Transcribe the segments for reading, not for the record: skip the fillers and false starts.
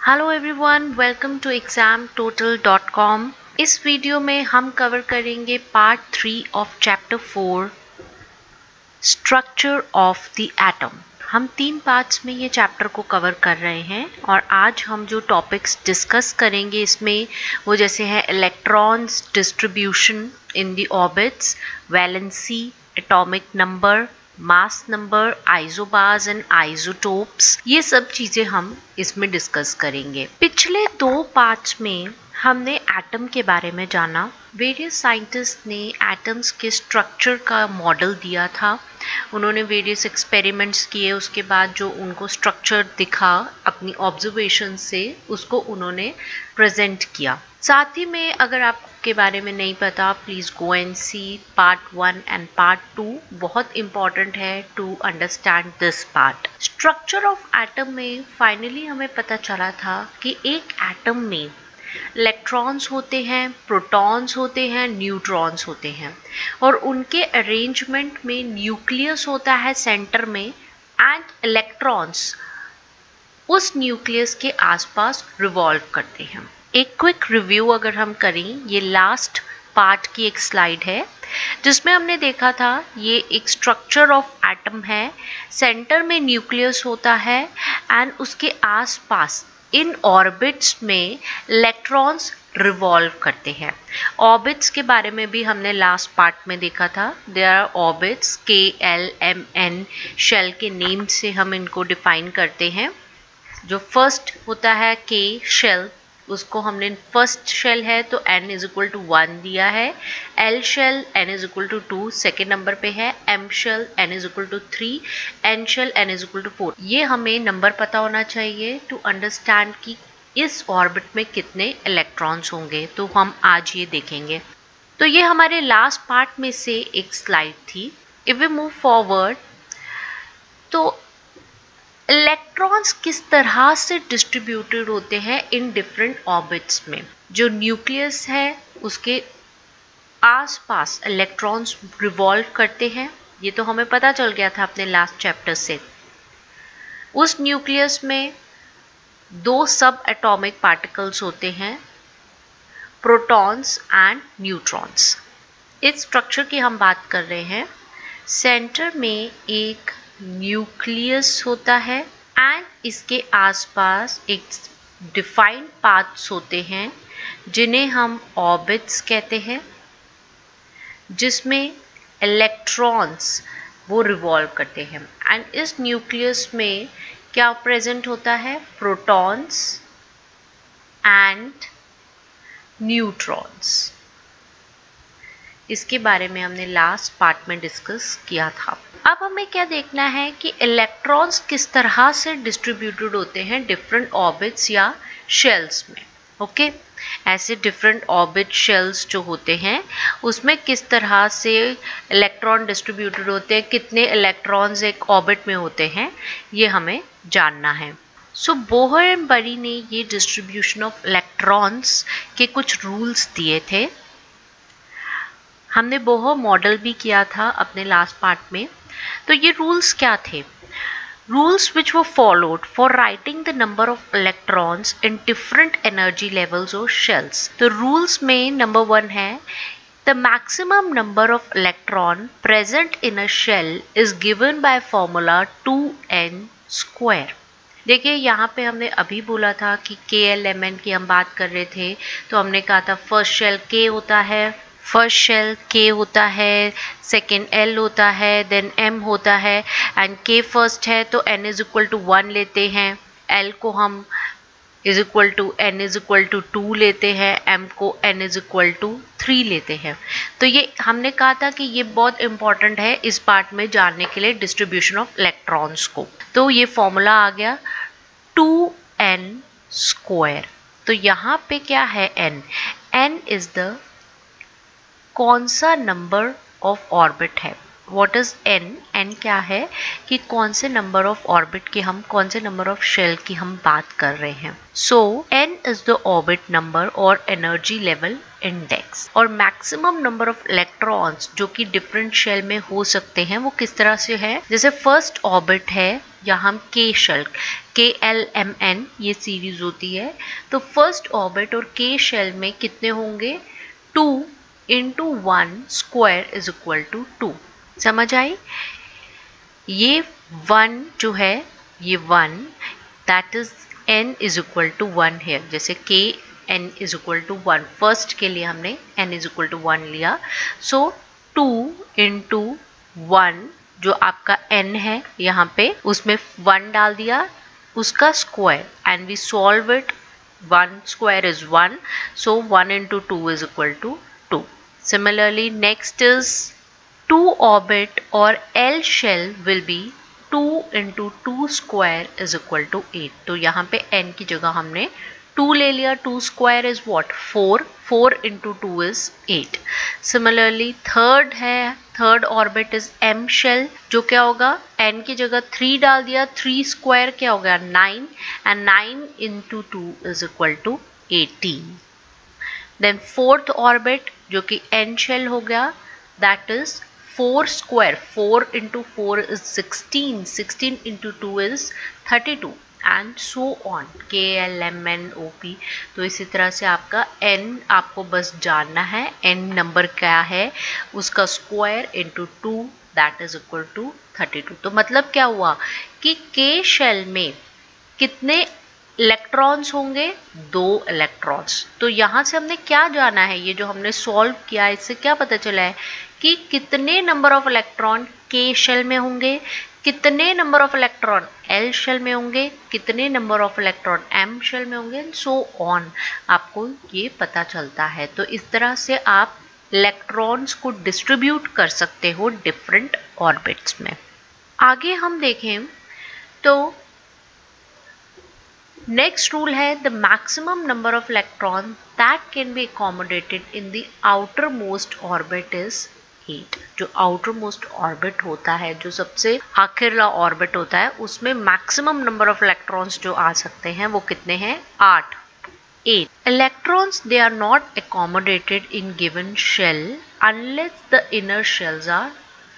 Hello everyone, welcome to examtotal.com। इस video में हम कवर करेंगे part 3 of chapter 4 structure of the atom. हम 3 पार्ट्स में ये चैप्टर को कवर कर रहे हैं और आज हम जो टॉपिक्स डिस्कस करेंगे इसमें वो जैसे है electrons distribution in the orbits, valency, atomic number, mass number, isobars and isotopes, ये सब चीजें हम इसमें डिस्कस करेंगे। पिछले 2 पार्ट्स में हमने एटम के बारे में जाना। वेरियस साइंटिस्ट ने एटम्स के स्ट्रक्चर का मॉडल दिया था। उन्होंने वेरियस एक्सपेरिमेंट्स किए, उसके बाद जो उनको स्ट्रक्चर दिखा अपनी ऑब्जर्वेशन से उसको उन्होंने प्रेजेंट किया। साथ ही में अगर आपके बारे में नहीं पता, please go and see part 1 and part 2, बहुत इंपॉर्टेंट है to understand this part. Structure of atom में फाइनली हमें पता चला था कि एक एटम में इलेक्ट्रॉन्स होते हैं, प्रोटॉन्स होते हैं, न्यूट्रॉन्स होते हैं और उनके अरेंजमेंट में न्यूक्लियस होता है सेंटर में एंड इलेक्ट्रॉन्स उस न्यूक्लियस के आसपास रिवॉल्व करते हैं। एक क्विक रिव्यू अगर हम करें, ये लास्ट पार्ट की एक स्लाइड है जिसमें हमने देखा था ये एक स्ट्रक्चर ऑफ एटम है। सेंटर में न्यूक्लियस होता है एंड उसके आसपास इन ऑर्बिट्स में इलेक्ट्रॉन्स रिवॉल्व करते हैं। ऑर्बिट्स के बारे में भी हमने लास्ट पार्ट में देखा था। There are orbits, KLMN shell के नेम से हम इनको डिफाइन करते हैं। जो फर्स्ट होता है K शेल, उसको हमने फर्स्ट शेल है तो n इज इक्वल टू 1 दिया है। L shell n is equal to 2 second number पे है। M shell n is equal to 3, N shell n is equal to 4। ये हमें नंबर पता होना चाहिए टू अंडरस्टैंड कि इस ऑर्बिट में कितने इलेक्ट्रॉन्स होंगे, तो हम आज ये देखेंगे। तो ये हमारे लास्ट पार्ट में से एक स्लाइड थी। इफ वी मूव फॉरवर्ड, तो इलेक्ट्रॉन्स किस तरह से डिस्ट्रीब्यूटेड होते हैं इन डिफरेंट ऑर्बिट्स में। जो न्यूक्लियस है उसके आसपास इलेक्ट्रॉन्स रिवॉल्व करते हैं, ये तो हमें पता चल गया था अपने लास्ट चैप्टर से। उस न्यूक्लियस में 2 सब एटॉमिक पार्टिकल्स होते हैं, प्रोटॉन्स एंड न्यूट्रॉन्स। इस स्ट्रक्चर की हम बात कर रहे हैं। सेंटर में एक न्यूक्लियस होता है एंड इसके आसपास एक डिफाइंड पाथ्स होते हैं जिन्हें हम ऑर्बिट्स कहते हैं, जिसमें इलेक्ट्रॉन्स वो रिवॉल्व करते हैं। एंड इस न्यूक्लियस में क्या प्रेजेंट होता है? Protons and neutrons. इसके बारे में हमने लास्ट पार्ट में डिस्कस किया था। अब हमें क्या देखना है कि इलेक्ट्रॉन्स किस तरह से डिस्ट्रीब्यूटेड होते हैं डिफरेंट ऑर्बिट्स या शेल्स में। ओके, ऐसे डिफरेंट ऑर्बिट शेल्स जो होते हैं उसमें किस तरह से इलेक्ट्रॉन डिस्ट्रीब्यूटेड होते हैं, कितने इलेक्ट्रॉन्स एक ऑर्बिट में होते हैं, ये हमें जानना है। सो बोहर एंड बरी ने ये डिस्ट्रीब्यूशन ऑफ इलेक्ट्रॉन्स के कुछ रूल्स दिए थे। हमने बोहर मॉडल भी किया था अपने लास्ट पार्ट में। तो ये रूल्स क्या थे? Rules which were followed for writing the number of electrons in different energy levels or shells. The rules में number 1 है, the maximum number of electron present in a shell is given by formula 2n square. देखिए यहाँ पे हमने अभी बोला था कि KLMN की हम बात कर रहे थे, तो हमने कहा था फर्स्ट शेल K होता है, फर्स्ट शेल K होता है, सेकेंड L होता है, देन M होता है एंड K फर्स्ट है तो N इज इक्वल टू 1 लेते हैं, L को हम is equal to N is equal to 2 लेते हैं, M को N इज इक्वल टू 3 लेते हैं। तो ये हमने कहा था कि ये बहुत इंपॉर्टेंट है इस पार्ट में जानने के लिए डिस्ट्रीब्यूशन ऑफ इलेक्ट्रॉन्स को। तो ये फॉर्मूला आ गया 2n स्क्वायर। तो यहाँ पे क्या है? n इज द कौन सा नंबर ऑफ ऑर्बिट है। What is n? n क्या है कि कौन से नंबर ऑफ ऑर्बिट की हम, कौन से नंबर ऑफ शेल की हम बात कर रहे हैं। सो n is the orbit number और एनर्जी लेवल इंडेक्स। और मैक्सिमम नंबर ऑफ इलेक्ट्रॉन्स जो कि डिफरेंट शेल में हो सकते हैं वो किस तरह से है? जैसे फर्स्ट ऑर्बिट है या हम के शेल KLMN ये सीरीज होती है, तो फर्स्ट ऑर्बिट और के शेल में कितने होंगे 2 into 1 square is equal to 2। समझ आई? ये 1 जो है ये 1 that is n is equal to 1 है, जैसे k n is equal to 1 first के लिए हमने n इज इक्वल टू 1 लिया, सो 2 into 1 जो आपका n है यहाँ पे उसमें 1 डाल दिया उसका square and we solve it, 1 square is 1, so 1 into 2 is equal to 2. Similarly, next is 2 orbit or L shell will be 2 into 2 square is equal to 8. तो यहाँ पे n की जगह हमने 2 ले लिया, 2 square is what 4, 4 into 2 is 8. Similarly, third है, third orbit is M shell, जो क्या होगा n की जगह 3 डाल दिया, 3 square क्या हो गया 9 and 9 into 2 is equal to 18. Then fourth orbit जो कि n shell हो गया, that is 4 square, 4 into 4 is 16, 16 into 2 is 32 and so on, K L M N O P. तो इसी तरह से आपका n आपको बस जानना है n नंबर क्या है, उसका square into 2 that is equal to 32. तो मतलब क्या हुआ कि K शेल में कितने इलेक्ट्रॉन्स होंगे 2 इलेक्ट्रॉन्स। तो यहाँ से हमने क्या जाना है, ये जो हमने सॉल्व किया इससे क्या पता चला है कि कितने नंबर ऑफ इलेक्ट्रॉन के शेल में होंगे, कितने number of electron L shell में होंगे, कितने number of electron M shell में होंगे एंड सो ऑन, आपको ये पता चलता है। तो इस तरह से आप इलेक्ट्रॉन्स को डिस्ट्रीब्यूट कर सकते हो डिफरेंट ऑर्बिट्स में। आगे हम देखें तो नेक्स्ट रूल है the maximum number of electron that can be accommodated in the outer most orbit is 8। जो आउटर मोस्ट ऑर्बिट होता है, जो सबसे आखिरला ऑर्बिट होता है, उसमें मैक्सिमम नंबर ऑफ इलेक्ट्रॉन्स जो आ सकते हैं वो कितने हैं 8। Electrons they are not accommodated in given shell unless the inner shells are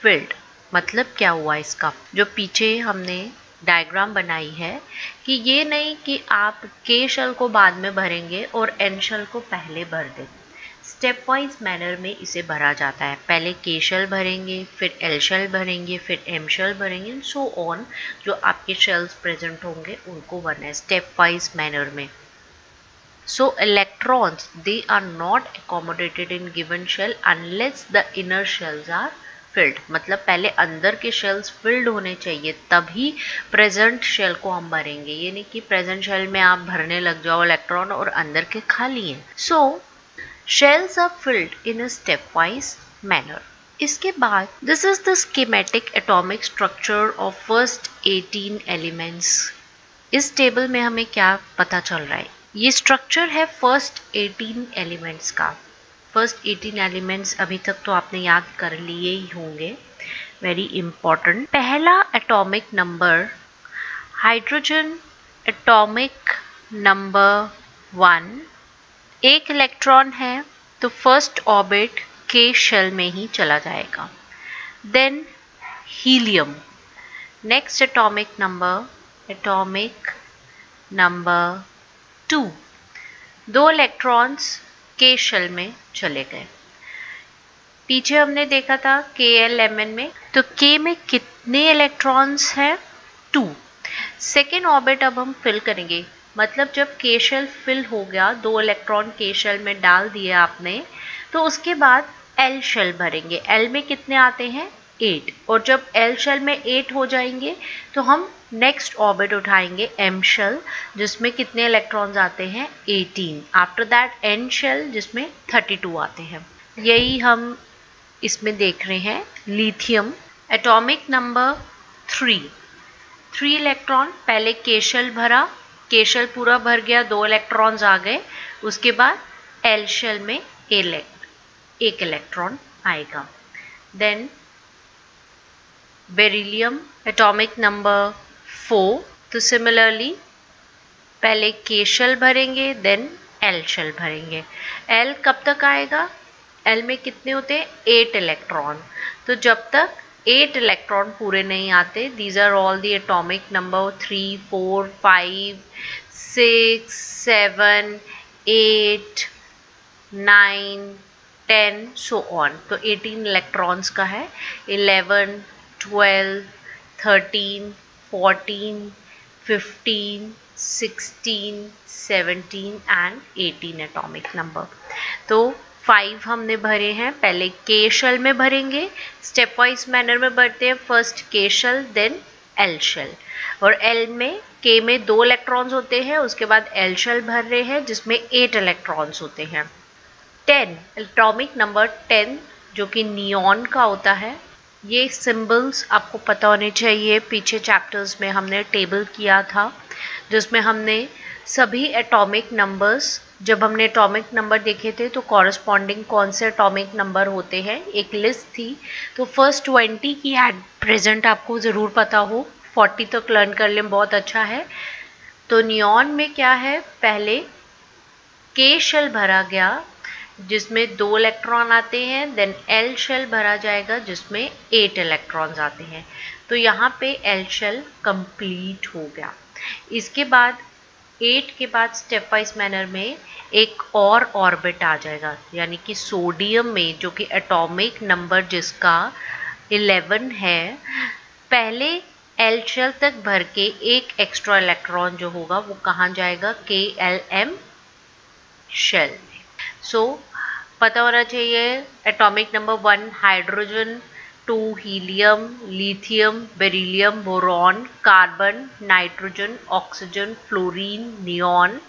filled. मतलब क्या हुआ इसका, जो पीछे हमने डायग्राम बनाई है कि ये नहीं कि आप के शेल को बाद में भरेंगे और एन शेल को पहले भर दें, स्टेप वाइज मैनर में इसे भरा जाता है। पहले के शेल भरेंगे, फिर एल शेल भरेंगे, फिर एम शेल भरेंगे एंड सो ऑन, जो आपके शेल्स प्रेजेंट होंगे उनको भरना है स्टेप वाइज मैनर में। So electrons they are not accommodated in given shell unless the inner shells are filled. मतलब पहले अंदर के शेल्स फिल्ड होने चाहिए तभी प्रेजेंट शेल को हम भरेंगे, ये नहीं कि प्रेजेंट शेल में आप भरने लग जाओ इलेक्ट्रॉन और अंदर के खाली हैं। सो shells are filled in a stepwise manner. इसके बाद this is the schematic atomic structure of first 18 elements. इस टेबल में हमें क्या पता चल रहा है, ये स्ट्रक्चर है फर्स्ट 18 एलिमेंट्स का। फर्स्ट 18 एलिमेंट्स अभी तक तो आपने याद कर लिए ही होंगे, वेरी इंपॉर्टेंट। पहला atomic number hydrogen atomic number 1, एक इलेक्ट्रॉन है तो फर्स्ट ऑर्बिट के शेल में ही चला जाएगा। Then helium, next atomic number 2, 2 electrons के शेल में चले गए। पीछे हमने देखा था KLMN में, तो के में कितने इलेक्ट्रॉन्स हैं 2। सेकेंड ऑर्बिट अब हम फिल करेंगे, मतलब जब के शेल फिल हो गया, 2 इलेक्ट्रॉन के शेल में डाल दिए आपने, तो उसके बाद एल शेल भरेंगे। एल में कितने आते हैं 8, और जब एल शेल में 8 हो जाएंगे तो हम नेक्स्ट ऑर्बिट उठाएंगे एम शेल, जिसमें कितने इलेक्ट्रॉन्स आते हैं 18। आफ्टर दैट एन शेल जिसमें 32 आते हैं। यही हम इसमें देख रहे हैं लिथियम एटॉमिक नंबर 3 इलेक्ट्रॉन, पहले के शेल भरा, के शेल पूरा भर गया, 2 इलेक्ट्रॉन्स आ गए, उसके बाद एल शेल में एक इलेक्ट्रॉन आएगा। देन बेरिलियम एटॉमिक नंबर 4, तो सिमिलरली पहले के शेल भरेंगे देन एल शेल भरेंगे। एल कब तक आएगा, एल में कितने होते हैं 8 इलेक्ट्रॉन, तो जब तक 8 इलेक्ट्रॉन पूरे नहीं आते. These are all the atomic number 3, 4, 5, 6, 7, 8, 9, 10 so on. तो 18 इलेक्ट्रॉन्स का है. 11, 12, 13, 14, 15, 16, 17 एंड 18 एटॉमिक नंबर. तो 5 हमने भरे हैं. पहले के शेल में भरेंगे, स्टेप वाइज मैनर में भरते हैं. फर्स्ट के शेल, देन एल शेल. और एल में के में 2 इलेक्ट्रॉन्स होते हैं. उसके बाद एल शेल भर रहे हैं जिसमें 8 इलेक्ट्रॉन्स होते हैं. 10 एटॉमिक नंबर 10 जो कि नियॉन का होता है. ये सिंबल्स आपको पता होने चाहिए. पीछे चैप्टर्स में हमने टेबल किया था जिसमें हमने सभी एटॉमिक नंबर्स, जब हमने एटॉमिक नंबर देखे थे तो कॉरस्पॉन्डिंग कौन से एटॉमिक नंबर होते हैं एक लिस्ट थी. तो फर्स्ट 20 की एट प्रेजेंट आपको ज़रूर पता हो. 40 तक लर्न कर लें, बहुत अच्छा है. तो नियॉन में क्या है, पहले के शेल भरा गया जिसमें 2 इलेक्ट्रॉन आते हैं. देन एल शेल भरा जाएगा जिसमें 8 इलेक्ट्रॉन्स आते हैं. तो यहाँ पे एल शेल कंप्लीट हो गया. इसके बाद 8 के बाद स्टेप वाइज मैनर में एक और ऑर्बिट आ जाएगा, यानी कि सोडियम में जो कि एटॉमिक नंबर जिसका 11 है, पहले एल शेल तक भर के एक एक्स्ट्रा इलेक्ट्रॉन जो होगा वो कहाँ जाएगा, के एल एम शेल में. सो पता होना चाहिए atomic number 1 hydrogen, 2 helium, lithium, beryllium, boron, carbon, nitrogen, oxygen, fluorine, neon,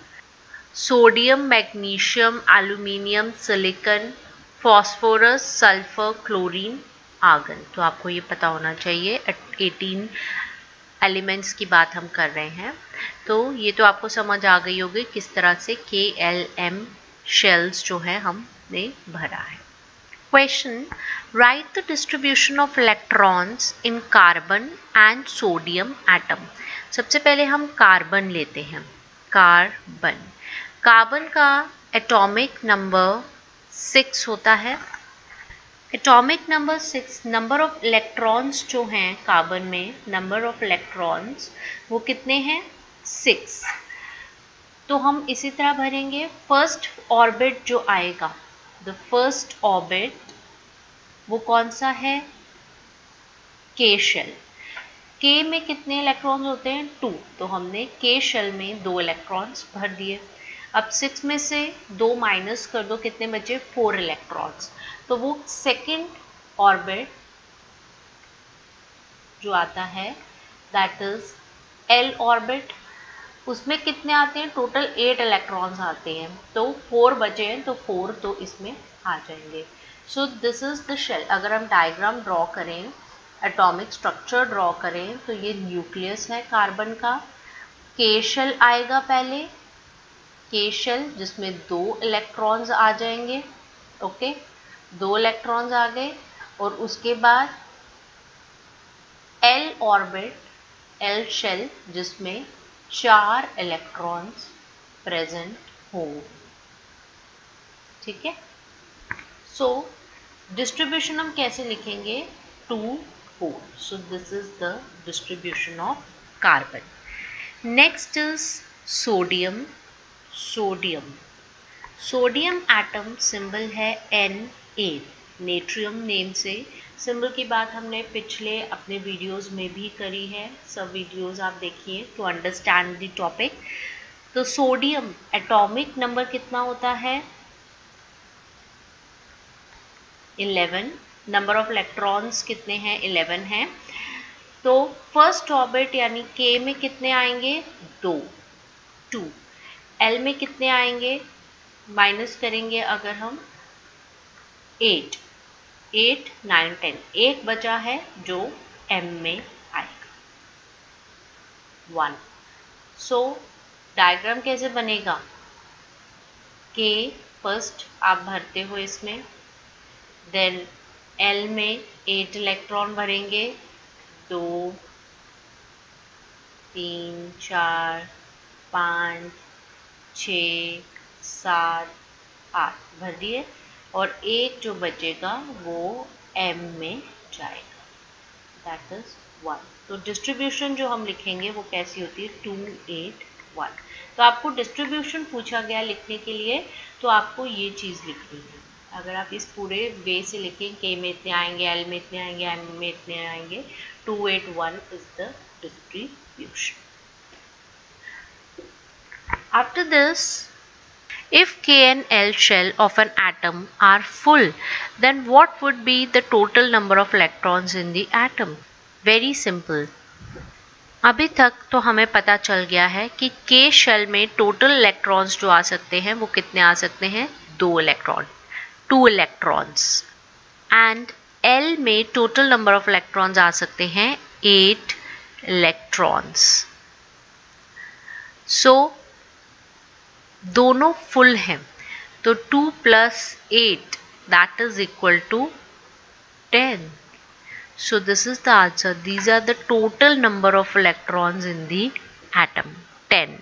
sodium, magnesium, aluminium, silicon, phosphorus, sulphur, chlorine, argon. तो आपको ये पता होना चाहिए. 18 एलिमेंट्स की बात हम कर रहे हैं. तो ये तो आपको समझ आ गई होगी किस तरह से के एल एम शेल्स जो है हमने भरा है. Question: Write the distribution of electrons in carbon and sodium atom. सबसे पहले हम कार्बन लेते हैं. कार्बन कार्बन का एटॉमिक नंबर 6 होता है. Atomic number 6, number of electrons जो हैं कार्बन में, नंबर ऑफ इलेक्ट्रॉन्स वो कितने हैं, 6. तो हम इसी तरह भरेंगे. फर्स्ट ऑर्बिट जो आएगा, द फर्स्ट ऑर्बिट वो कौन सा है, के शेल. के में कितने इलेक्ट्रॉन्स होते हैं, 2. तो हमने के शेल में 2 इलेक्ट्रॉन्स भर दिए. अब 6 में से 2 माइनस कर दो, कितने बचे, 4 इलेक्ट्रॉन्स. तो वो सेकेंड ऑर्बिट जो आता है दैट इज एल ऑर्बिट, उसमें कितने आते हैं, टोटल 8 इलेक्ट्रॉन्स आते हैं. तो 4 बचे हैं, तो 4 तो इसमें आ जाएंगे. So this is the shell. अगर हम डायग्राम ड्रॉ करें, एटॉमिक स्ट्रक्चर ड्रॉ करें, तो ये न्यूक्लियस है कार्बन का. के शेल आएगा पहले, के शेल जिसमें 2 इलेक्ट्रॉन्स आ जाएंगे. ओके, 2 इलेक्ट्रॉन्स आ गए. और उसके बाद एल ऑर्बिट, एल शेल जिसमें 4 इलेक्ट्रॉन्स प्रेजेंट हो. ठीक है. सो डिस्ट्रीब्यूशन हम कैसे लिखेंगे, 2, 4. सो this is the distribution of carbon. Next is sodium. Sodium sodium atom symbol है Na. नेट्रियम नेम से. सिंबल की बात हमने पिछले अपने वीडियोस में भी करी है. सब वीडियोस आप देखिए टू अंडरस्टैंड द टॉपिक. तो सोडियम एटॉमिक नंबर कितना होता है, 11. नंबर ऑफ इलेक्ट्रॉन्स कितने हैं, 11 हैं. तो फर्स्ट ऑर्बिट यानी के में कितने आएंगे, 2. एल में कितने आएंगे, माइनस करेंगे अगर हम 8, 9, 10. एक बचा है जो एम में आएगा, 1. सो डायग्राम कैसे बनेगा, के फर्स्ट आप भरते हो इसमें, देन एल में 8 इलेक्ट्रॉन भरेंगे, 2, 3, 4, 5, 6, 7, 8 भर दिए. और एक जो बचेगा वो एम में जाएगा. That is 1। तो डिस्ट्रीब्यूशन जो हम लिखेंगे वो कैसी होती है, 2 8 1। तो आपको डिस्ट्रीब्यूशन पूछा गया लिखने के लिए, तो आपको ये चीज़ लिखनी है। अगर आप इस पूरे वे से लिखें, के में इतने आएंगे, एल में इतने आएंगे, एम में इतने आएंगे, 2 8 1 is the distribution. After this, if K and L shell of an atom are full, then what would be the total number of electrons in the atom? Very simple. अभी तक तो हमें पता चल गया है कि K शेल में टोटल इलेक्ट्रॉन्स जो आ सकते हैं वो कितने आ सकते हैं, 2 इलेक्ट्रॉन, 2 इलेक्ट्रॉन्स। एंड L में टोटल नंबर ऑफ इलेक्ट्रॉन्स आ सकते हैं 8 इलेक्ट्रॉन्स। सो दोनों फुल हैं, तो 2 + 8 that is equal to 10. So this is the answer. These are the total number of electrons in the atom, 10.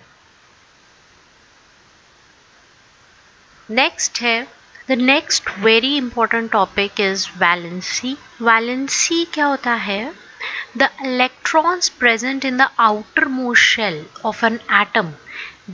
Next है, the next very important topic is valency. Valency क्या होता है? The electrons present in the outermost shell of an atom,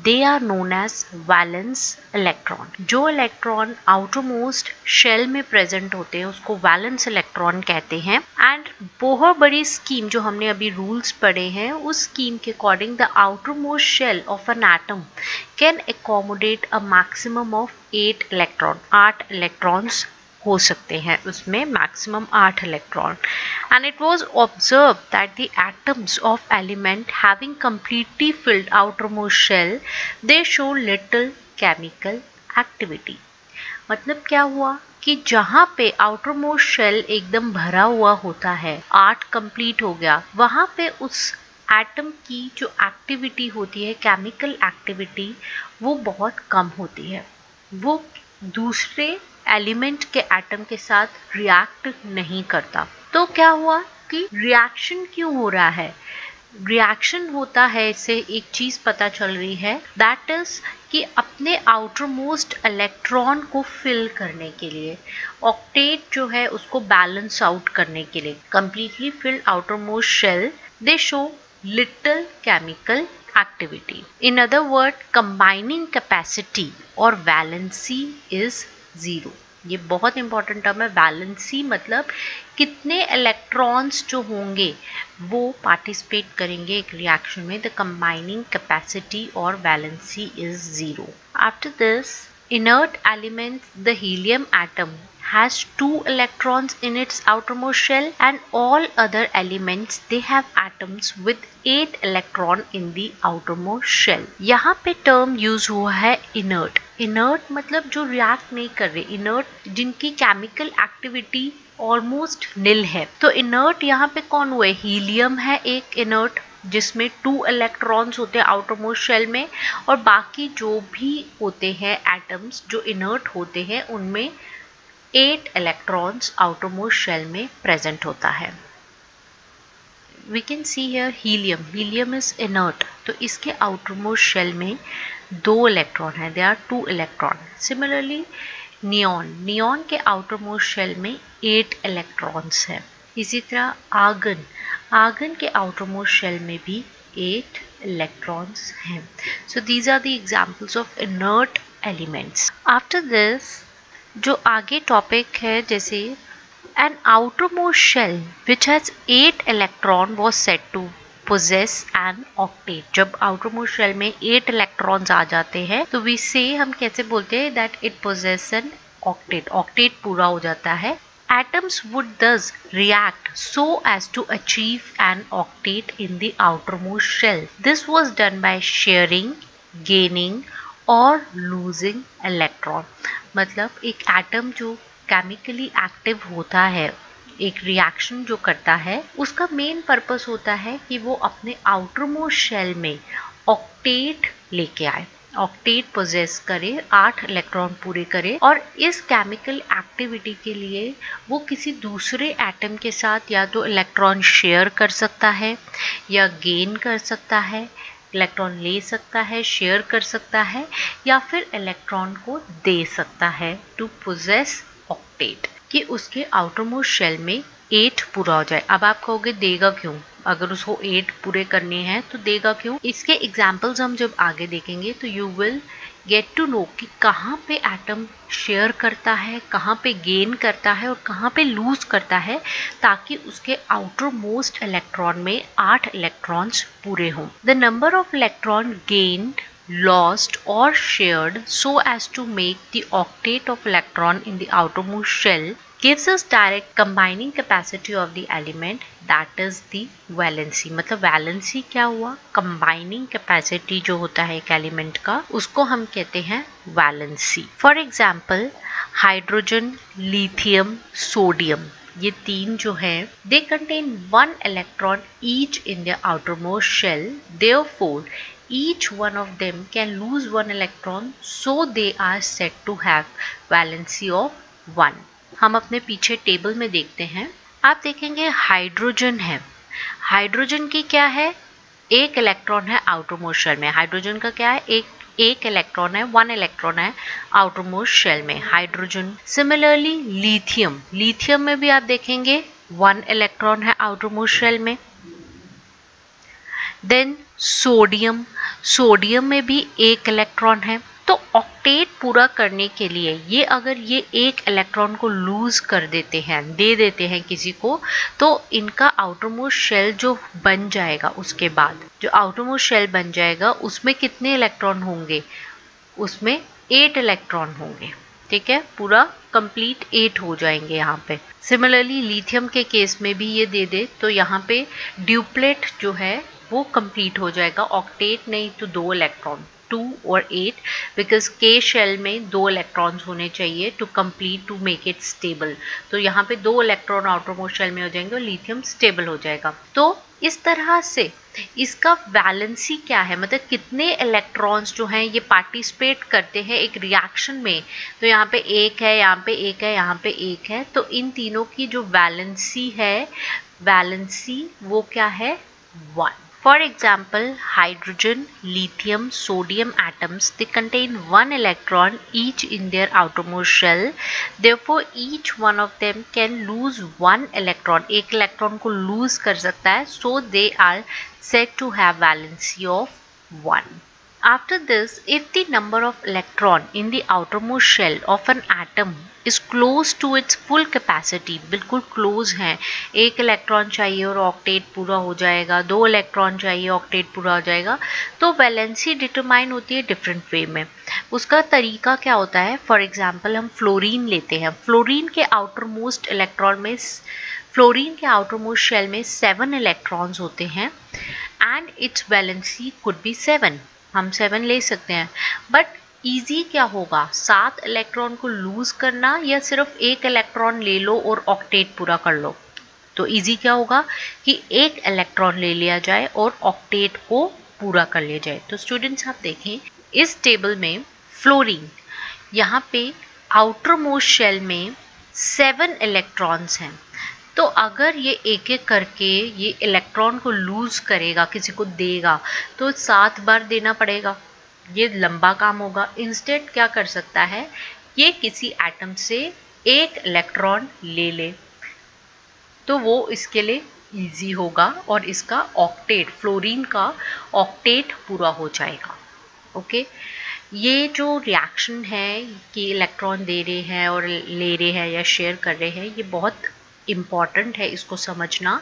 they are known as valence electron. जो electron outermost shell में present होते हैं उसको valence electron कहते हैं। एंड बहुत बड़ी स्कीम जो हमने अभी रूल्स पढ़े हैं, उस स्कीम के according the outermost shell of an atom can accommodate a maximum of 8 electron. 8 electrons हो सकते हैं उसमें, maximum 8 electron. And it was observe that the atoms of element having completely filled outermost shell, they show little chemical activity. मतलब क्या हुआ कि जहाँ पे आउटरमोस्ट शेल एकदम भरा हुआ होता है, 8 कंप्लीट हो गया, वहाँ पे उस एटम की जो एक्टिविटी होती है, केमिकल एक्टिविटी, वो बहुत कम होती है। वो दूसरे एलिमेंट के एटम के साथ रिएक्ट नहीं करता। तो क्या हुआ कि रिएक्शन क्यों हो रहा है? रिएक्शन होता है, इससे एक चीज पता चल रही है, दैट इज कि अपने आउटर मोस्ट इलेक्ट्रॉन को फिल करने के लिए, ऑक्टेट जो है उसको बैलेंस आउट करने के लिए, completely filled outermost shell, they show little chemical activity. In other words, combining capacity or valency is 0. ये बहुत इंपॉर्टेंट टर्म है। वैलेंसी मतलब कितने इलेक्ट्रॉन्स जो होंगे वो पार्टिसिपेट करेंगे एक रिएक्शन में। द कंबाइनिंग कैपेसिटी और valency is 0. After this, inert element, the helium atom, has 2 electrons in its outermost shell, and all other elements, they have atoms with 8 electron in the outermost shell. यहाँ पे term use हुआ है inert. inert मतलब जो react नहीं कर रहे, inert जिनकी केमिकल एक्टिविटी ऑलमोस्ट नील है। तो inert यहाँ पे कौन हुए? हीलियम है एक inert, जिसमें 2 इलेक्ट्रॉन्स होते हैं आउटरमोस्ट शेल में, और बाकी जो भी होते हैं एटम्स जो इनर्ट होते हैं उनमें 8 इलेक्ट्रॉन्स आउटरमोस्ट शेल में प्रेजेंट होता है। We can see here helium, helium is inert, तो इसके आउटरमोस्ट शेल में 2 इलेक्ट्रॉन है, they are 2 electron. Similarly neon, neon के आउटरमोस्ट शेल में 8 इलेक्ट्रॉन्स है। इसी तरह आर्गन, आर्गन के आउटरमोस्ट शेल में भी 8 इलेक्ट्रॉन्स हैं। So these are the examples of inert elements. After this जो आगे टॉपिक है, जैसे an outermost shell which has 8 electron was said to possess an octet. जब outermost shell में 8 इलेक्ट्रॉन्स आ जाते हैं तो we say, हम कैसे बोलते हैं, that it possess an octet. octet पूरा हो जाता है। Atoms would thus react so as to achieve an octet in the outermost shell. This was done by sharing, gaining or losing electron. मतलब एक एटम जो केमिकली एक्टिव होता है, एक रिएक्शन जो करता है, उसका मेन पर्पस होता है कि वो अपने आउटरमोस्ट शेल में ऑक्टेट लेके आए, ऑक्टेट पोजेस करे, 8 इलेक्ट्रॉन पूरे करे, और इस केमिकल एक्टिविटी के लिए वो किसी दूसरे एटम के साथ या तो इलेक्ट्रॉन शेयर कर सकता है या गेन कर सकता है, इलेक्ट्रॉन ले सकता है, शेयर कर सकता है, या फिर इलेक्ट्रॉन को दे सकता है टू पोजेस ऑक्टेट, कि उसके आउटरमोस्ट शेल में 8 पूरा हो जाए। अब आप कहोगे देगा क्यों, अगर उसको 8 पूरे करने हैं तो देगा क्यों? इसके एग्जाम्पल्स हम जब आगे देखेंगे तो you will get to know कि कहाँ पे एटम शेयर करता है, कहाँ पे गेन करता है और कहाँ पे लूज करता है, ताकि उसके आउटर मोस्ट इलेक्ट्रॉन में 8 इलेक्ट्रॉन्स पूरे हों। The number of electron gained, lost or shared so as to make the octet of electron in the outermost shell gives us direct combining capacity of the element, that is the valency। मतलब valency क्या हुआ? combining capacity जो होता है एक element का, उसको हम कहते हैं valency। For example, hydrogen, lithium, sodium, ये तीन जो है they contain 1 electron each in their outermost shell, therefore each one of them can lose 1 electron, so they are said to have valency of 1। हम अपने पीछे टेबल में देखते हैं, आप देखेंगे हाइड्रोजन है, हाइड्रोजन की क्या है? एक इलेक्ट्रॉन है आउटरमोस्ट शेल में। हाइड्रोजन का क्या है? एक इलेक्ट्रॉन है, 1 इलेक्ट्रॉन है आउटरमोस्ट शेल में, हाइड्रोजन। सिमिलरली लिथियम, लिथियम में भी आप देखेंगे 1 इलेक्ट्रॉन है आउटरमोस्ट शेल में। देन सोडियम, सोडियम में भी एक इलेक्ट्रॉन है। तो ऑक्टेट पूरा करने के लिए ये अगर ये एक इलेक्ट्रॉन को लूज कर देते हैं, दे देते हैं किसी को, तो इनका आउटरमोस्ट शेल जो बन जाएगा, उसके बाद जो आउटरमोस्ट शेल बन जाएगा उसमें कितने इलेक्ट्रॉन होंगे? उसमें 8 इलेक्ट्रॉन होंगे। ठीक है, पूरा कंप्लीट 8 हो जाएंगे यहाँ पे। सिमिलरली लिथियम के केस में भी ये दे दे तो यहाँ पे ड्यूप्लेट जो है वो कंप्लीट हो जाएगा, ऑक्टेट नहीं तो 2 इलेक्ट्रॉन, 2 और 8, बिकॉज के शेल में 2 इलेक्ट्रॉन्स होने चाहिए to complete to make it stable. तो यहाँ पे 2 इलेक्ट्रॉन आउटरमोस्ट शेल में हो जाएंगे और लिथियम स्टेबल हो जाएगा। तो इस तरह से इसका वैलेंसी क्या है, मतलब कितने इलेक्ट्रॉन्स जो हैं ये पार्टिसिपेट करते हैं एक रिएक्शन में। तो यहाँ पे 1 है, यहाँ पे 1 है, यहाँ पे 1 है, तो इन तीनों की जो वैलेंसी है, वैलेंसी वो क्या है? 1। For example, hydrogen, lithium, sodium atoms, they contain 1 electron each in their outermost shell. Therefore, each one of them can lose 1 electron. एक इलेक्ट्रॉन को lose कर सकता है, so they are said to have valency of 1. After this, if the number of electron in the outermost shell of an atom is close to its full capacity, बिल्कुल close है, 1 electron चाहिए और octet पूरा हो जाएगा, 2 electron चाहिए octet पूरा हो जाएगा, तो वैलेंसी डिटरमाइन होती है डिफरेंट वे में। उसका तरीका क्या होता है? फॉर एग्जाम्पल हम फ्लोरीन लेते हैं, फ्लोरीन के आउटरमोस्ट इलेक्ट्रॉन में, फ्लोरीन के आउटरमोस्ट शेल में 7 इलेक्ट्रॉन्स होते हैं and its valency could be 7, हम 7 ले सकते हैं। बट इजी क्या होगा, 7 इलेक्ट्रॉन को लूज करना या सिर्फ 1 इलेक्ट्रॉन ले लो और ऑक्टेट पूरा कर लो? तो इजी क्या होगा कि 1 इलेक्ट्रॉन ले लिया जाए और ऑक्टेट को पूरा कर लिया जाए। तो स्टूडेंट्स आप देखें इस टेबल में फ्लोरीन, यहाँ पे आउटर मोस्ट शेल में 7 इलेक्ट्रॉन्स हैं। तो अगर ये एक एक करके ये इलेक्ट्रॉन को लूज करेगा, किसी को देगा, तो 7 बार देना पड़ेगा, ये लंबा काम होगा। इंस्टेड क्या कर सकता है, ये किसी एटम से 1 इलेक्ट्रॉन ले ले, तो वो इसके लिए इजी होगा और इसका ऑक्टेट, फ्लोरीन का ऑक्टेट पूरा हो जाएगा। ओके, ये जो रिएक्शन है कि इलेक्ट्रॉन दे रहे हैं और ले रहे हैं या शेयर कर रहे हैं, ये बहुत इम्पॉर्टेंट है इसको समझना।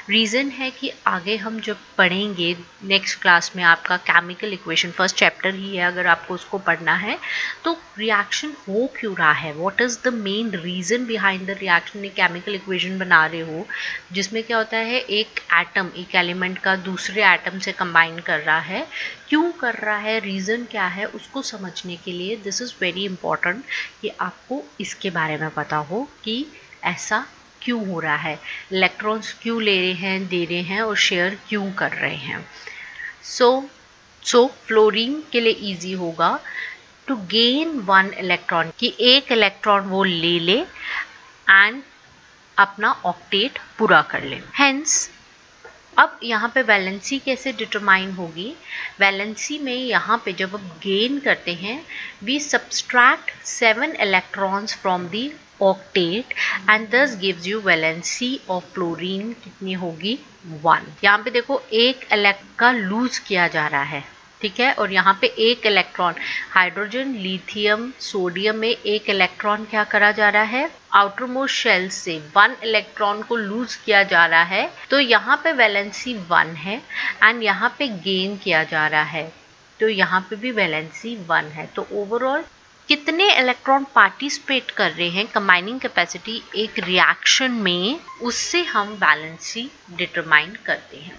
रीज़न है कि आगे हम जब पढ़ेंगे नेक्स्ट क्लास में, आपका केमिकल इक्वेशन फर्स्ट चैप्टर ही है, अगर आपको उसको पढ़ना है तो रिएक्शन हो क्यों रहा है, what is the main reason behind the reaction. एक केमिकल इक्वेशन बना रहे हो जिसमें क्या होता है, एक एटम, एक एलिमेंट का दूसरे एटम से कंबाइन कर रहा है, क्यों कर रहा है, रीज़न क्या है, उसको समझने के लिए दिस इज़ वेरी इंपॉर्टेंट कि आपको इसके बारे में पता हो कि ऐसा क्यों हो रहा है, इलेक्ट्रॉन्स क्यों ले रहे हैं, दे रहे हैं और शेयर क्यों कर रहे हैं। सो फ्लोरीन के लिए इजी होगा टू गेन 1 इलेक्ट्रॉन, कि 1 इलेक्ट्रॉन वो ले ले एंड अपना ऑक्टेट पूरा कर ले। हेंस अब यहाँ पे वैलेंसी कैसे डिटरमाइन होगी? वैलेंसी में यहाँ पे जब हम गेन करते हैं, we subtract 7 electrons from the octet and this gives you valency of chlorine कितनी होगी? 1। यहाँ पे देखो एक इलेक्ट्रॉन का लूज किया जा रहा है, ठीक है, और यहाँ पे एक इलेक्ट्रॉन, हाइड्रोजन, लिथियम, सोडियम में एक इलेक्ट्रॉन क्या करा जा रहा है? आउटर मोस्ट शेल से 1 इलेक्ट्रॉन को लूज किया जा रहा है, तो यहाँ पे वैलेंसी 1 है एंड यहाँ पे गेन किया जा रहा है, तो यहाँ पे भी वैलेंसी 1 है। तो ओवरऑल कितने इलेक्ट्रॉन पार्टिसिपेट कर रहे हैं कंबाइनिंग कैपेसिटी एक रिएक्शन में, उससे हम वैलेंसी डिटरमाइन करते हैं।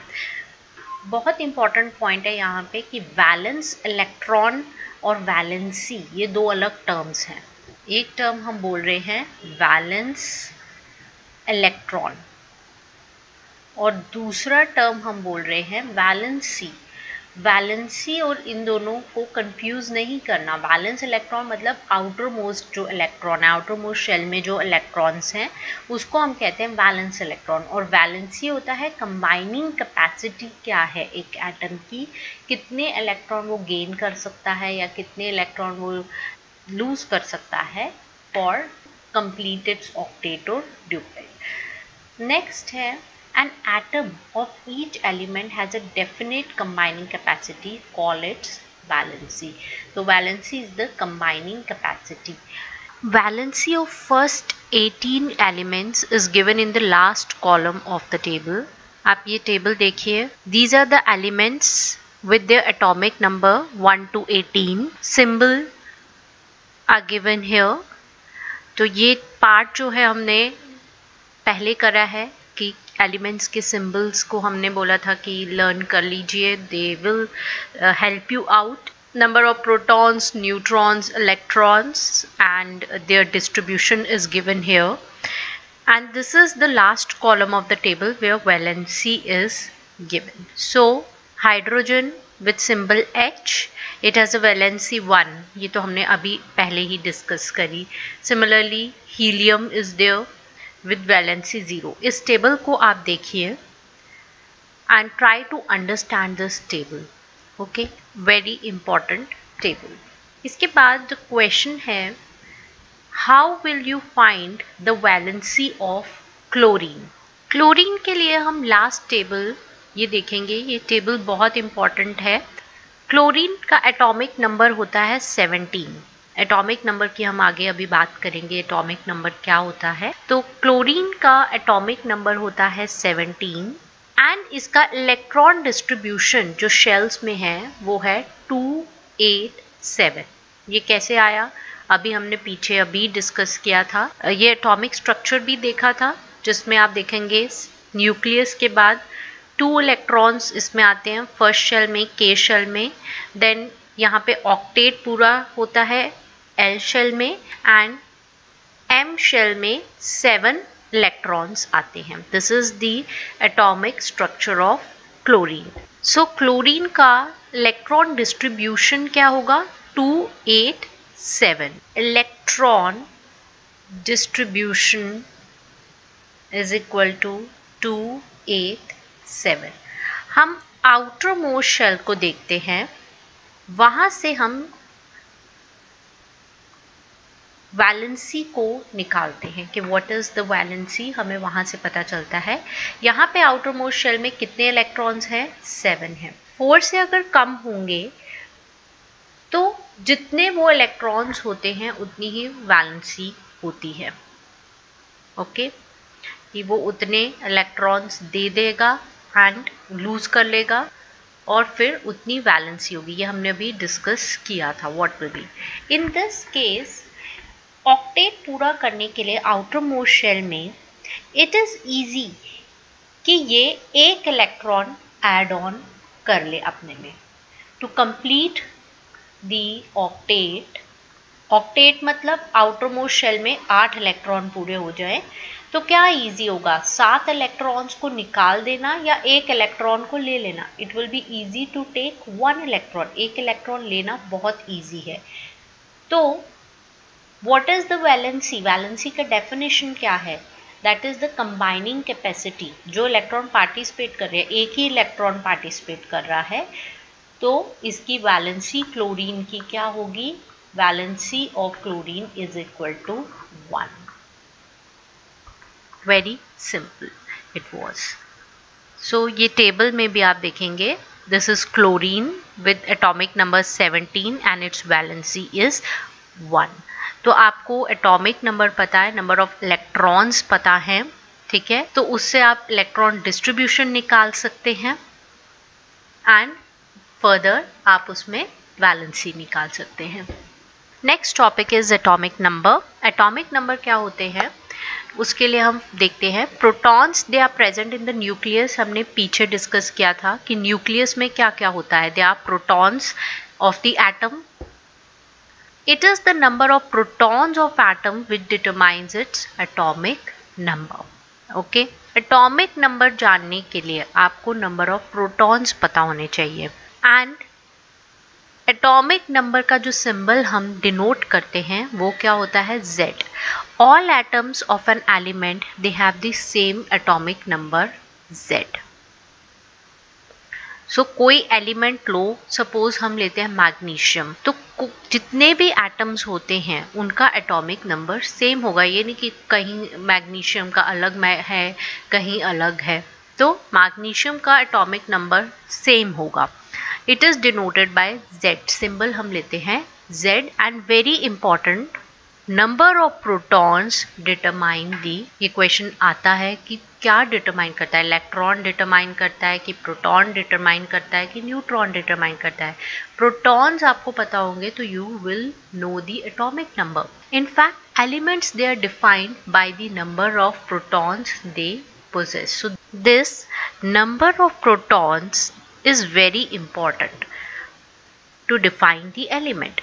बहुत इंपॉर्टेंट पॉइंट है यहाँ पे कि वैलेंस इलेक्ट्रॉन और वैलेंसी ये दो अलग टर्म्स हैं। एक टर्म हम बोल रहे हैं वैलेंस इलेक्ट्रॉन और दूसरा टर्म हम बोल रहे हैं वैलेंसी। वैलेंसी और इन दोनों को कंफ्यूज नहीं करना। वैलेंस इलेक्ट्रॉन मतलब आउटर मोस्ट जो इलेक्ट्रॉन है, आउटर मोस्ट शेल में जो इलेक्ट्रॉन्स हैं उसको हम कहते हैं वैलेंस इलेक्ट्रॉन, और वैलेंसी होता है कंबाइनिंग कैपेसिटी क्या है एक एटम की, कितने इलेक्ट्रॉन वो गेन कर सकता है या कितने इलेक्ट्रॉन वो लूज कर सकता है फॉर कंप्लीट इट्स ऑक्टेट और ड्यूप्लेट। नेक्स्ट है an atom of each element has a definite combining capacity, call its valency. So valency is the combining capacity. Valency of first 18 elements is given in the last column of the table. आप ये table देखिए, these are the elements with their atomic number 1 to 18. Symbol are given here. तो ये part जो है हमने पहले करा है कि एलिमेंट्स के सिंबल्स को हमने बोला था कि लर्न कर लीजिए, they will help you out. Number of protons, neutrons, electrons and their distribution is given here, and this is the last column of the table where valency is given. So hydrogen with symbol H, it has a valency 1, ये तो हमने अभी पहले ही discuss करी। Similarly helium is there with valency 0. इस table को आप देखिए and try to understand this table. Okay, very important table. इसके बाद क्वेश्चन है how will you find the valency of chlorine? Chlorine के लिए हम लास्ट टेबल ये देखेंगे, ये टेबल बहुत इंपॉर्टेंट है। क्लोरीन का एटॉमिक नंबर होता है 17। एटॉमिक नंबर की हम आगे अभी बात करेंगे, एटॉमिक नंबर क्या होता है। तो क्लोरीन का एटॉमिक नंबर होता है 17 एंड इसका इलेक्ट्रॉन डिस्ट्रीब्यूशन जो शेल्स में है वो है 287। ये कैसे आया? अभी हमने पीछे अभी डिस्कस किया था, ये एटॉमिक स्ट्रक्चर भी देखा था जिसमें आप देखेंगे न्यूक्लियस के बाद 2 इलेक्ट्रॉन्स इसमें आते हैं फर्स्ट शेल में, के शेल में, देन यहाँ पे ऑक्टेट पूरा होता है L शेल में एंड M शेल में 7 इलेक्ट्रॉन्स आते हैं। This is the atomic structure of chlorine. So chlorine का इलेक्ट्रॉन डिस्ट्रीब्यूशन क्या होगा? 287। Electron distribution is equal to 287। हम आउटर मोस्ट शेल को देखते हैं, वहां से हम वैलेंसी को निकालते हैं कि व्हाट इज द वैलेंसी, हमें वहां से पता चलता है। यहाँ पे आउटर मोस्ट शेल में कितने इलेक्ट्रॉन्स हैं? 7 हैं। 4 से अगर कम होंगे तो जितने वो इलेक्ट्रॉन्स होते हैं उतनी ही वैलेंसी होती है। ओके, कि वो उतने इलेक्ट्रॉन्स दे देगा एंड लूज कर लेगा और फिर उतनी वैलेंसी होगी। ये हमने अभी डिस्कस किया था what will be. In this case octet पूरा करने के लिए आउटर मोस्ट शेल में इट इज इजी कि ये एक इलेक्ट्रॉन ऐड ऑन कर ले अपने में to complete the octet. Octet मतलब आउटर मोस्ट शेल में 8 इलेक्ट्रॉन पूरे हो जाए तो क्या इजी होगा? 7 इलेक्ट्रॉन्स को निकाल देना या एक इलेक्ट्रॉन को ले लेना। It will be easy to take 1 electron. एक इलेक्ट्रॉन लेना बहुत इजी है। तो what is the valency? Valency का डेफिनेशन क्या है? That is the combining capacity. जो इलेक्ट्रॉन पार्टिसिपेट कर रहे हैं, एक ही इलेक्ट्रॉन पार्टिसिपेट कर रहा है, तो इसकी वैलेंसी क्लोरीन की क्या होगी? Valency of chlorine is equal to 1। Very simple it was. So ये टेबल में भी आप देखेंगे, this is chlorine with atomic number 17 and its valency is 1। तो आपको एटॉमिक नंबर पता है, नंबर ऑफ इलेक्ट्रॉन्स पता है, ठीक है, तो उससे आप इलेक्ट्रॉन डिस्ट्रीब्यूशन निकाल सकते हैं एंड फर्दर आप उसमें वैलेंसी निकाल सकते हैं। Next topic is atomic number. Atomic number क्या होते हैं उसके लिए हम देखते हैं। Protons they are present in the nucleus. हमने पीछे डिस्कस किया था कि न्यूक्लियस में क्या क्या होता है। They are protons of the atom. It is the number of protons of atom which determines its atomic number. Okay? Atomic number जानने के लिए आपको number of protons पता होने चाहिए। And atomic number का जो symbol हम denote करते हैं वो क्या होता है? Z. All atoms of an element they have the same atomic number Z. सो कोई एलिमेंट लो, सपोज हम लेते हैं मैग्नीशियम, तो जितने भी एटम्स होते हैं उनका एटॉमिक नंबर सेम होगा। ये नहीं कि कहीं मैग्नीशियम का अलग है, कहीं अलग है, तो मैग्नीशियम का एटॉमिक नंबर सेम होगा। It is denoted by Z। Symbol हम लेते हैं Z। And very important, number of protons determine the. ये क्वेश्चन आता है कि क्या डिटरमाइन करता है? इलेक्ट्रॉन डिटरमाइन करता है कि प्रोटॉन डिटरमाइन करता है कि न्यूट्रॉन डिटरमाइन करता है? प्रोटॉन्स आपको पता होंगे तो you will know the atomic number. In fact elements they are defined by the number of protons they possess. So this number of protons is very important to define the element.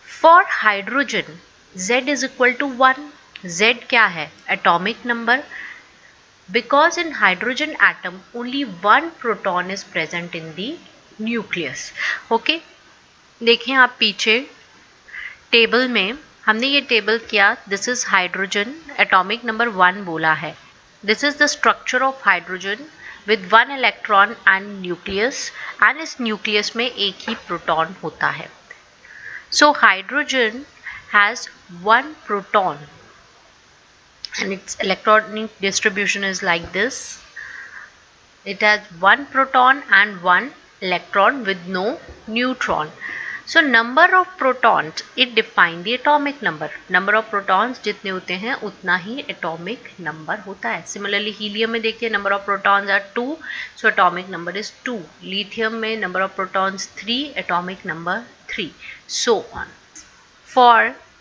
For hydrogen Z is equal to 1. Z क्या है? Atomic number. Because in hydrogen atom only one proton is present in the nucleus. Okay? देखिए आप पीछे table में हमने ये table किया, this is hydrogen, atomic number 1 बोला है। This is the structure of hydrogen with 1 electron and nucleus, and इस न्यूक्लियस में एक ही प्रोटॉन होता है। So hydrogen has 1 proton and its electronic distribution is like this. It has 1 proton and 1 electron with no neutron. So number of protons, it define the atomic number. Number of protons जितने होते हैं उतना ही atomic number होता है। Similarly helium में देखिए number of protons are 2, so atomic number is 2. Lithium में number of protons 3, atomic number 3, so on. For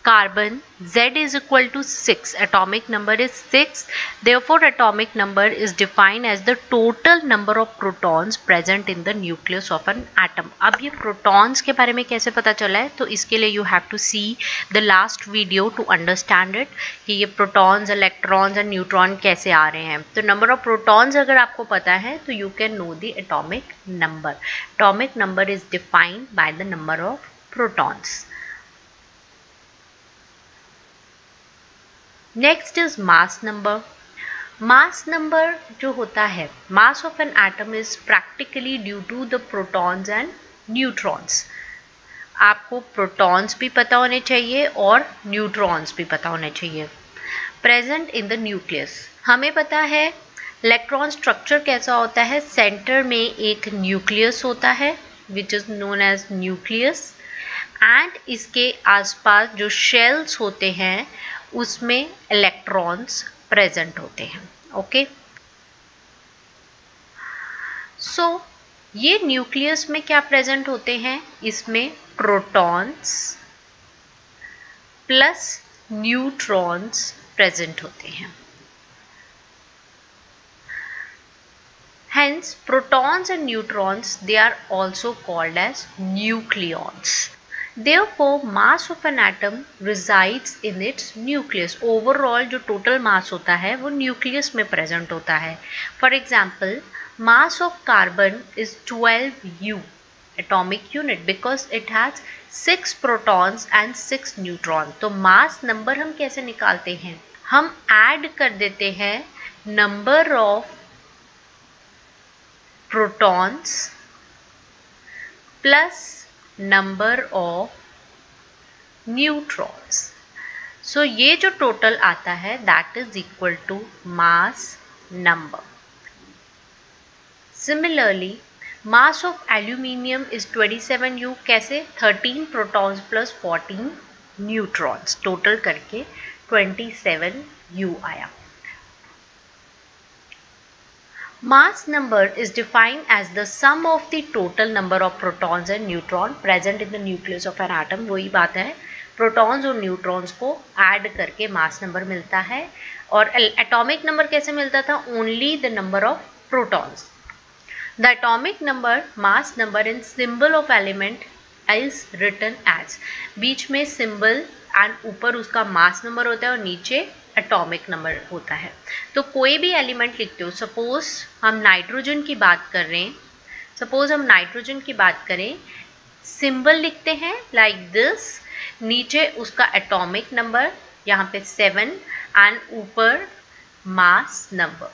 carbon Z is equal to 6, atomic number is 6, therefore atomic number is defined as the total number of protons present in the nucleus of an atom. अब ये protons के बारे में कैसे पता चला है, तो इसके लिए you have to see the last video to understand it कि ये protons, electrons and neutron कैसे आ रहे हैं। तो number of protons अगर आपको पता है तो you can know the atomic number. Atomic number is defined by the number of protons. Next is mass number. Mass number जो होता है, mass of an atom is practically due to the protons and neutrons. आपको protons भी पता होने चाहिए और neutrons भी पता होने चाहिए। प्रेजेंट इन द न्यूक्लियस, हमें पता है इलेक्ट्रॉन स्ट्रक्चर कैसा होता है। सेंटर में एक न्यूक्लियस होता है which is known as nucleus, and इसके आसपास जो शेल्स होते हैं उसमें इलेक्ट्रॉन्स प्रेजेंट होते हैं। ओके, सो ये न्यूक्लियस में क्या प्रेजेंट होते हैं, इसमें प्रोटॉन्स प्लस न्यूट्रॉन्स प्रेजेंट होते हैं। Hence protons and neutrons, they are also called as nucleons. Therefore mass of an atom resides in its nucleus. Overall जो total mass होता है वो nucleus में present होता है। For example, mass of carbon is 12U atomic unit because it has 6 protons and 6 neutrons. तो mass number हम कैसे निकालते हैं, हम ऐड कर देते हैं number of protons plus number of neutrons. So ये जो टोटल आता है that is equal to mass number. Similarly mass of aluminium is 27U। कैसे? 13 प्रोटॉन्स प्लस 14 न्यूट्रॉन्स, टोटल करके 27U आया। Mass number is defined as the sum of the total number of protons and neutrons present in the nucleus of an atom। वही बात है, protons और neutrons को add करके mass number मिलता है। और एटॉमिक नंबर कैसे मिलता था? Only the number of protons. The atomic number mass number in symbol of element is written as, बीच में सिंबल एंड ऊपर उसका मास नंबर होता है और नीचे एटॉमिक नंबर होता है। तो कोई भी एलिमेंट लिखते हो, सपोज हम नाइट्रोजन की बात कर रहे हैं, सपोज हम नाइट्रोजन की बात करें, सिंबल लिखते हैं लाइक दिस, नीचे उसका एटॉमिक नंबर यहाँ पे 7 एंड ऊपर मास नंबर।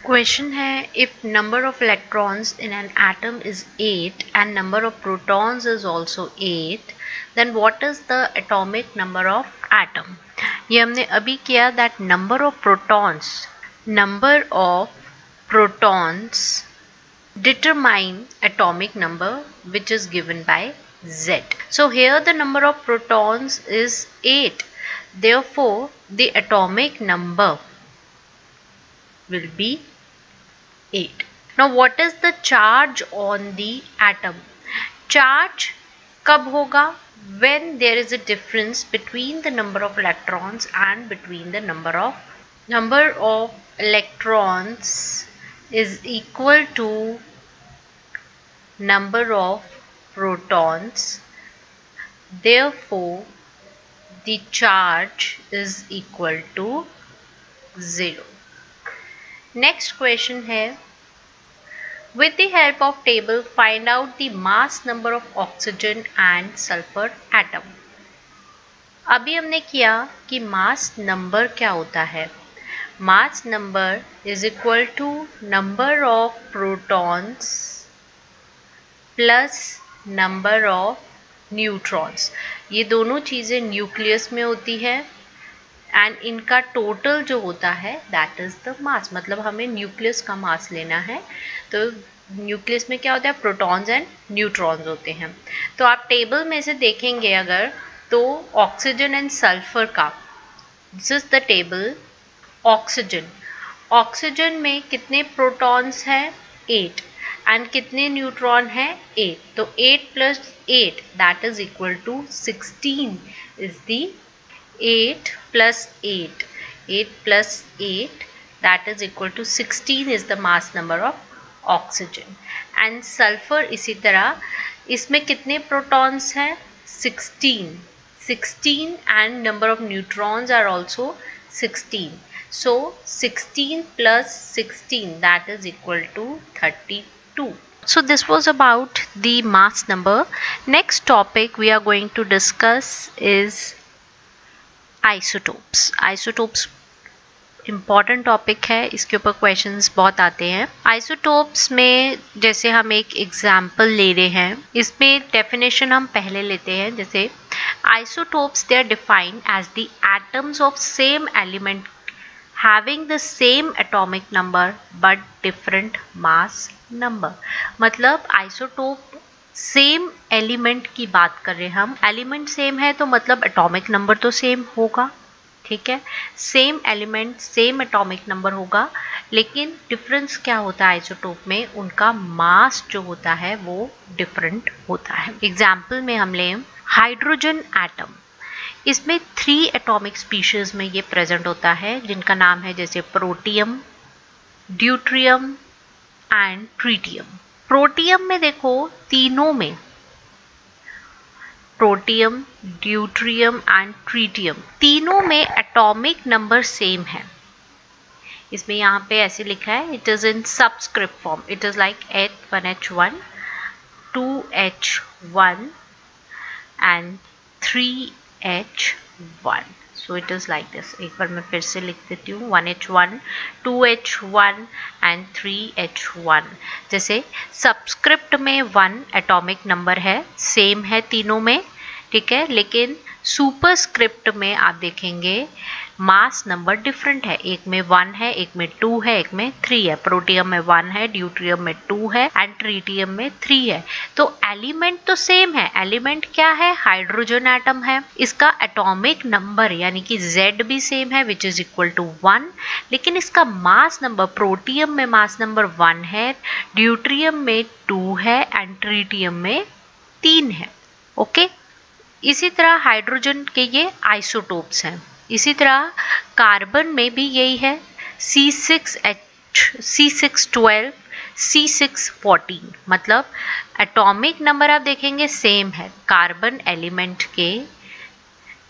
क्वेश्चन है, if number of electrons in an atom is 8 and number of protons is also 8, then what is the atomic number of atom? ये हमने अभी किया that number of protons determine atomic number which is given by Z. So here the number of protons is 8. Therefore the atomic number will be 8. Now what is the charge on the atom? Charge कब होगा? When there is a difference between the number of electrons and between the number of electrons is equal to number of protons. Therefore the charge is equal to 0. Next question है, with the help of table find out the mass number of oxygen and sulfur atom. अभी हमने किया कि mass number क्या होता है। Mass number is equal to number of protons plus number of neutrons. ये दोनों चीज़ें न्यूक्लियस में होती है एंड इनका टोटल जो होता है दैट इज द मास। मतलब हमें न्यूक्लियस का मास लेना है, तो न्यूक्लियस में क्या होता है? प्रोटॉन्स एंड न्यूट्रॉन्स होते हैं। तो आप टेबल में से देखेंगे अगर, तो ऑक्सीजन एंड सल्फर का, this is the table. Oxygen में कितने प्रोटॉन्स हैं? 8 एंड कितने न्यूट्रॉन हैं? 8। तो 8 + 8 that is equal to 16 is the 8 + 8 + 8 that is equal to 16 is the mass number of oxygen. and sulfur इसी तरह, इसमें कितने प्रोटॉन्स हैं? 16 and number of neutrons are also 16. So 16 + 16 that is equal to 32. So this was about the mass number. Next topic we are going to discuss is isotopes important topic है, इसके ऊपर questions बहुत आते हैं। Isotopes में जैसे हम एक एग्जाम्पल ले रहे हैं, इसमें डेफिनेशन हम पहले लेते हैं। जैसे isotopes they are defined as the atoms of same element having the same atomic number but different mass number. मतलब आइसोटोप सेम एलिमेंट की बात कर रहे हैं हम, एलिमेंट सेम है तो मतलब एटॉमिक नंबर तो सेम होगा, ठीक है। Same element same atomic number होगा, लेकिन डिफरेंस क्या होता है आइसोटोप में? उनका मास जो होता है वो डिफरेंट होता है। एग्जाम्पल में हम लें हाइड्रोजन एटम, इसमें 3 एटॉमिक स्पीशीज में ये प्रेजेंट होता है, जिनका नाम है जैसे protium, deuterium and tritium. Protium में देखो, तीनों में प्रोटियम, ड्यूट्रियम एंड ट्रीटियम, तीनों में एटॉमिक नंबर सेम है। इसमें यहाँ पे ऐसे लिखा है, it is in subscript form, it is like 1H1 2H1 and 3 1H1. So it is like this. एक बार मैं फिर से लिख देती हूँ 1H1, 2H1 and 3H1. जैसे सबस्क्रिप्ट में 1 एटॉमिक नंबर है, सेम है तीनों में, ठीक है, लेकिन सुपरस्क्रिप्ट में आप देखेंगे मास नंबर डिफरेंट है, एक में 1 है, एक में 2 है, एक में 3 है। प्रोटियम में 1 है, ड्यूट्रियम में 2 है एंड ट्रीटियम में 3 है। तो एलिमेंट तो सेम है, एलिमेंट क्या है, हाइड्रोजन एटम है। इसका एटॉमिक नंबर यानी कि Z भी सेम है विच इज इक्वल टू 1, लेकिन इसका मास नंबर, प्रोटियम में मास नंबर 1 है, ड्यूट्रियम में 2 है एंड ट्रीटियम में 3 है। ओके, इसी तरह हाइड्रोजन के ये आइसोटोप्स हैं। इसी तरह कार्बन में भी यही है, C612, C614, मतलब एटॉमिक नंबर आप देखेंगे सेम है, कार्बन एलिमेंट के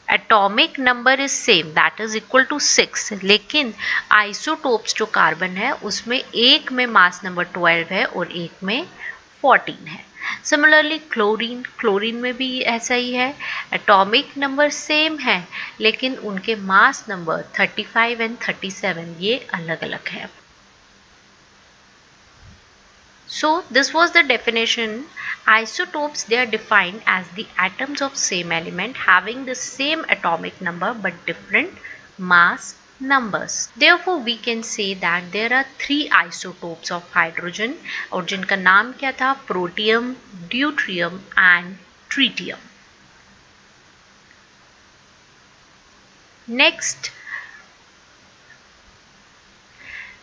atomic number is same that is equal to 6, लेकिन आइसोटोप्स जो कार्बन है उसमें एक में मास नंबर 12 है और एक में 14 है। सिमिलरली क्लोरीन में भी ऐसा ही है, एटॉमिक नंबर सेम है लेकिन उनके मास नंबर 35 एंड 37 ये अलग अलग है। So this was the definition. Isotopes, they are defined as the atoms of same element having the same atomic number but different mass numbers. Therefore we can say that there are 3 isotopes of hydrogen और जिनका नाम क्या था, protium, deuterium and tritium. Next,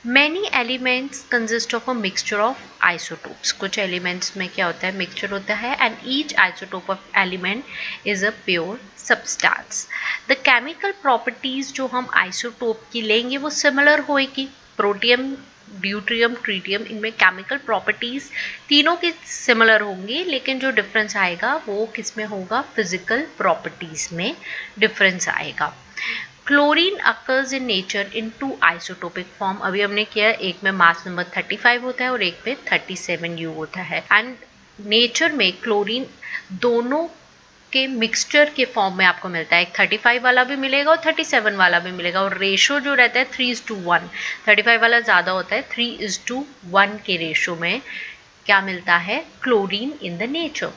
Many elements consist of a mixture of isotopes. कुछ elements में क्या होता है, mixture होता है and each isotope of element is a pure substance. The chemical properties जो हम isotope की लेंगे वो similar होएगी। प्रोटियम, ड्यूट्रियम, ट्रीटियम, इनमें केमिकल प्रॉपर्टीज तीनों की सिमिलर होंगी, लेकिन जो डिफरेंस आएगा वो किस में होगा, फिजिकल प्रॉपर्टीज में डिफरेंस आएगा। Chlorine occurs in nature in 2 isotopic form. अभी हमने किया, एक में मास नंबर 35 होता है और एक में 37 U होता है एंड नेचर में क्लोरीन दोनों के मिक्सचर के फॉर्म में आपको मिलता है। एक 35 वाला भी मिलेगा और 37 वाला भी मिलेगा और रेशो जो रहता है 3:1, 35 वाला ज़्यादा होता है, 3:1 के रेशो में क्या मिलता है, chlorine in the nature.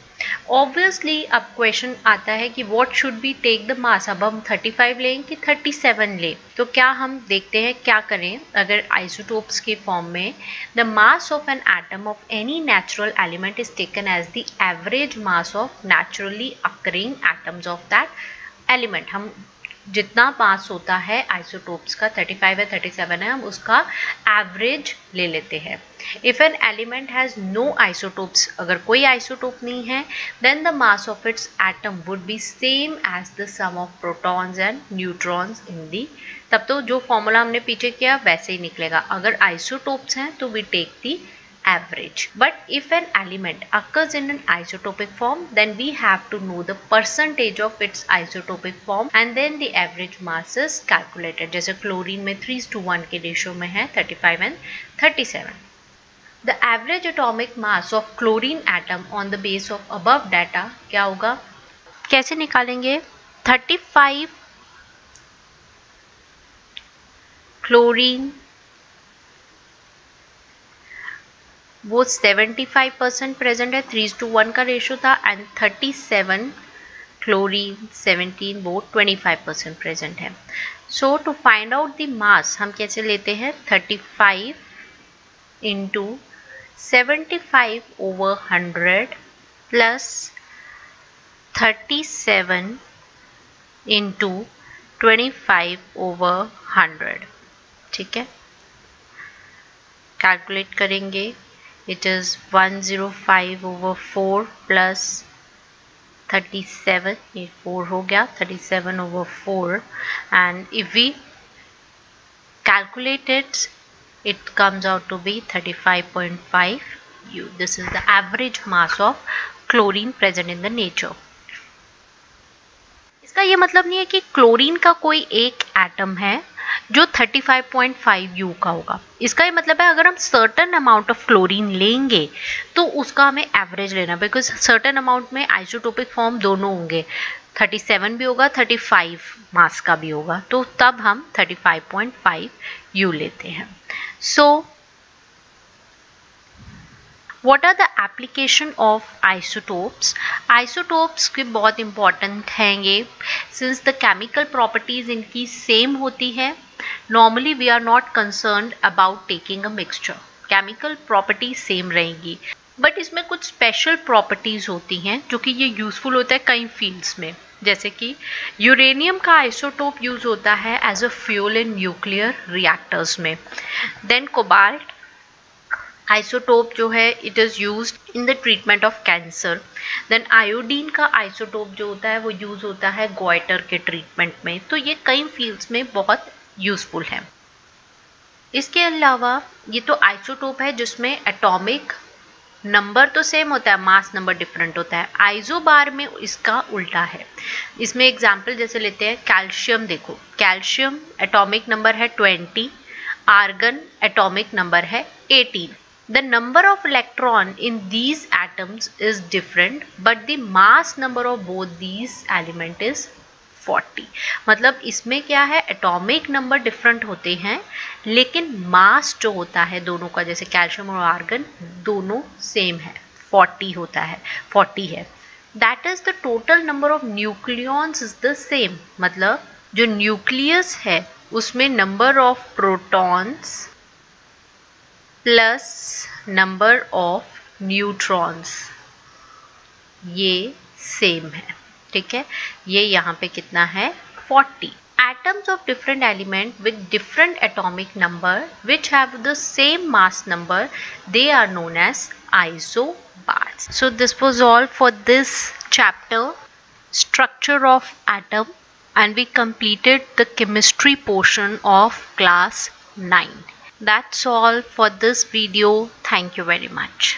Obviously अब क्वेश्चन आता है कि what should be take the mass, अब हम 35 लें कि 37 लें, तो क्या हम देखते हैं क्या करें। अगर आइसोटोप्स के फॉर्म में the mass of an atom of any natural element is taken as the average mass of naturally occurring atoms of that element. हम जितना मास होता है आइसोटोप्स का, 35 है 37 है, हम उसका एवरेज ले लेते हैं। If an element has no isotopes, अगर कोई आइसोटोप नहीं है, then the mass of its atom would be same as the sum of protons and neutrons in the, तब तो जो फॉर्मूला हमने पीछे किया वैसे ही निकलेगा। अगर आइसोटोप्स हैं तो we take the average. But if an element occurs in an isotopic form, then we have to know the percentage of its isotopic form and then the average mass is calculated. जैसे chlorine में 3:1 के ratio में है 35 and 37. The average atomic mass of chlorine atom on the base of above data क्या होगा, कैसे निकालेंगे, 35 chlorine वो 75% प्रेजेंट है, 3:1 का रेशो था एंड 37 क्लोरीन 17 वो 25% प्रेजेंट है। So to find out the mass हम कैसे लेते हैं, 35 इंटू 75/100 प्लस 37 इंटू 25/100, ठीक है। कैलकुलेट करेंगे, it is 105/4 plus 37, ये 4 हो गया, 37/4 and if we calculate it, it comes out to be 35.5 U. This is the average mass of chlorine present in the nature. इसका ये मतलब नहीं है कि क्लोरीन का कोई एक एटम है जो 35.5 U का होगा। इसका ये मतलब है अगर हम सर्टेन अमाउंट ऑफ क्लोरीन लेंगे तो उसका हमें एवरेज लेना, बिकॉज सर्टेन अमाउंट में आइसोटोपिक फॉर्म दोनों होंगे। 37 भी होगा, 35 मास का भी होगा, तो तब हम 35.5 U लेते हैं. सो What are the application of isotopes? Isotopes के बहुत important हैं ये, since the chemical properties इनकी same होती है. Normally we are not concerned about taking a mixture. Chemical properties same रहेंगी, but इसमें कुछ special properties होती हैं जो कि ये useful होता है कई fields में. जैसे कि यूरेनियम का आइसोटोप यूज होता है as a fuel in nuclear reactors में. देन कोबाल्ट आइसोटोप जो है it is used in the treatment of cancer. Then iodine का आइसोटोप जो होता है वो यूज होता है गॉइटर के ट्रीटमेंट में. तो ये कई फील्ड्स में बहुत यूजफुल है. इसके अलावा ये तो आइसोटोप है जिसमें एटॉमिक नंबर तो सेम होता है, मास नंबर डिफरेंट होता है. आइसोबार में इसका उल्टा है. इसमें एग्जाम्पल जैसे लेते हैं कैल्शियम. देखो कैल्शियम एटॉमिक नंबर है 20, आर्गन एटॉमिक नंबर है 18. The number of electron in these atoms is different, but the mass number of both these element is 40. मतलब इसमें क्या है, एटॉमिक नंबर डिफरेंट होते हैं लेकिन मास जो होता है दोनों का, जैसे कैल्शियम और आर्गन दोनों सेम है, 40 होता है, 40 है. That is the total number of nucleons is the same. मतलब जो न्यूक्लियस है उसमें number of protons plus number of neutrons ये सेम है. ठीक है, ये यहाँ पे कितना है 40. Atoms of different element with different atomic number which have the same mass number, they are known as isobars. So this was all for this chapter, structure of atom, and we completed the chemistry portion of class 9. That's all for this video. Thank you very much.